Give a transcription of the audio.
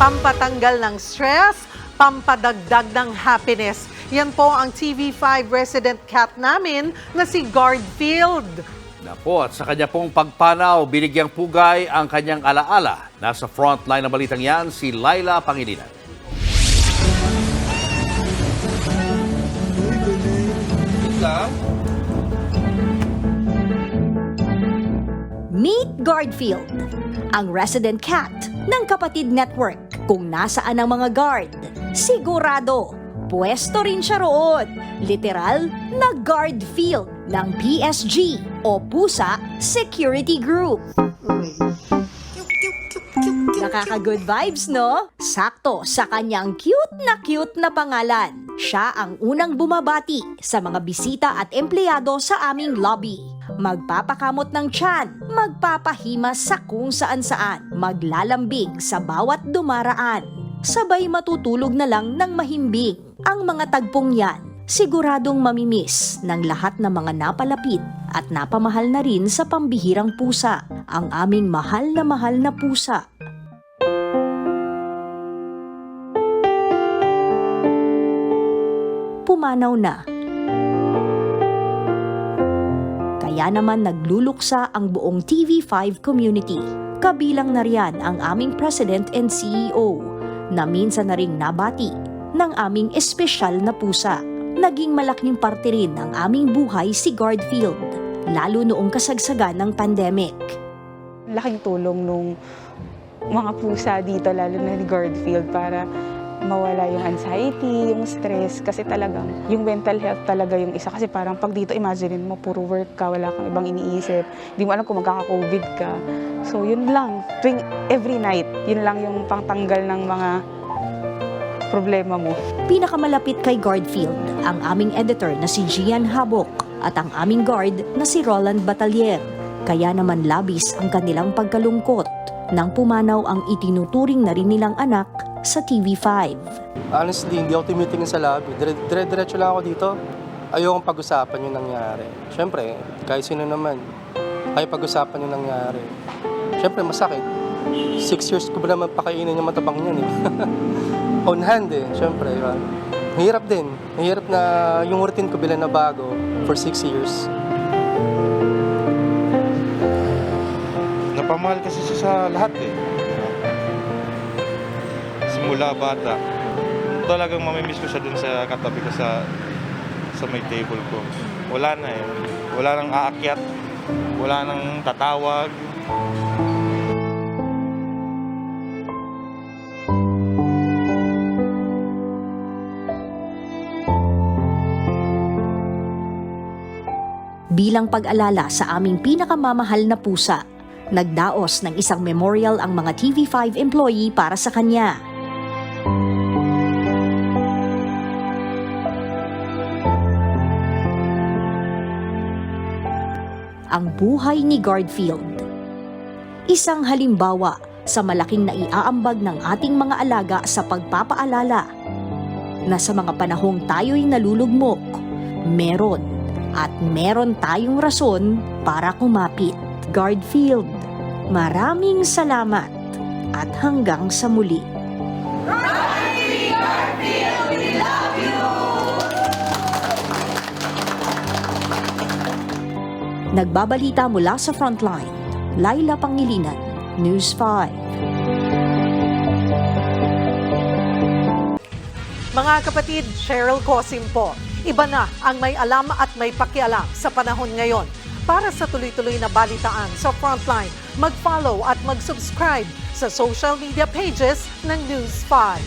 pampatanggal ng stress, pampadagdag ng happiness. Yan po ang TV5 resident cat namin na si Garfield. Napo, at sa kanya pong pagpanaw, binigyang pugay ang kanyang alaala. Nasa frontline ng balitang yan, si Laila Pangilinan. Meet Guardfield, ang resident cat ng Kapatid Network. Kung nasaan ang mga guard, sigurado, pwesto rin siya roon. Literal na guard field ng PSG o Pusa Security Group. Nakaka-good vibes, no? Sakto sa kanyang cute na pangalan. Siya ang unang bumabati sa mga bisita at empleyado sa aming lobby. Magpapakamot ng tiyan, magpapahimas sa kung saan-saan, maglalambing sa bawat dumaraan. Sabay matutulog na lang ng mahimbing. Ang mga tagpong yan, siguradong mamimiss ng lahat ng mga napalapit at napamahal na rin sa pambihirang pusa, ang aming mahal na pusa. Pumanaw na. Kaya naman nagluluksa ang buong TV5 community. Kabilang na riyan ang aming President and CEO na minsan na ring nabati ng aming espesyal na pusa. Naging malaking parte rin ng aming buhay si Garfield, lalo noong kasagsagan ng pandemic. Laking tulong nung mga pusa dito, lalo na ni Garfield, para mawala yung anxiety, yung stress, kasi talagang yung mental health talaga yung isa. Kasi parang pag dito, imaginein mo, puro work ka, wala kang ibang iniisip, di mo alam kung magkaka-COVID ka. So yun lang, every night, yun lang yung pangtanggal ng mga problema mo. Pinakamalapit kay Garfield, ang aming editor na si Gian Habok at ang aming guard na si Roland Batalier. Kaya naman labis ang kanilang pagkalungkot nang pumanaw ang itinuturing na rin nilang anak sa TV5. Honestly, hindi ako tumitingin sa lobby. Dire-diretso lang ako dito. Ayokong pag-usapan yung nangyari. Siyempre, kahit sino naman, ayaw pag-usapan yung nangyari. Siyempre, masakit. 6 years ko ba naman pakainin yung matabang yan eh. On hand eh, siyempre. Mahirap din. Mahirap na yung routine ko bilang na bago for 6 years. Napamahal kasi siya sa lahat eh. Simula bata. Talagang mamimiss ko siya dun sa katabi ko sa may table ko. Wala na eh. Wala nang aakyat. Wala nang tatawag. Bilang pag-alala sa aming pinakamamahal na pusa, nagdaos ng isang memorial ang mga TV5 employee para sa kanya. Ang buhay ni Garfield. Isang halimbawa sa malaking naiaambag ng ating mga alaga sa pagpapaalala na sa mga panahong tayo'y nalulugmok, meron tayong rason para kumapit. Garfield, maraming salamat at hanggang sa muli. Garfield, we love you! Nagbabalita mula sa Frontline, Laila Pangilinan, News 5. Mga kapatid, Cheryl Cosim po. Iba na ang may alam at may pakialam sa panahon ngayon. Para sa tuloy-tuloy na balitaan sa Frontline, mag-follow at mag-subscribe sa social media pages ng News 5.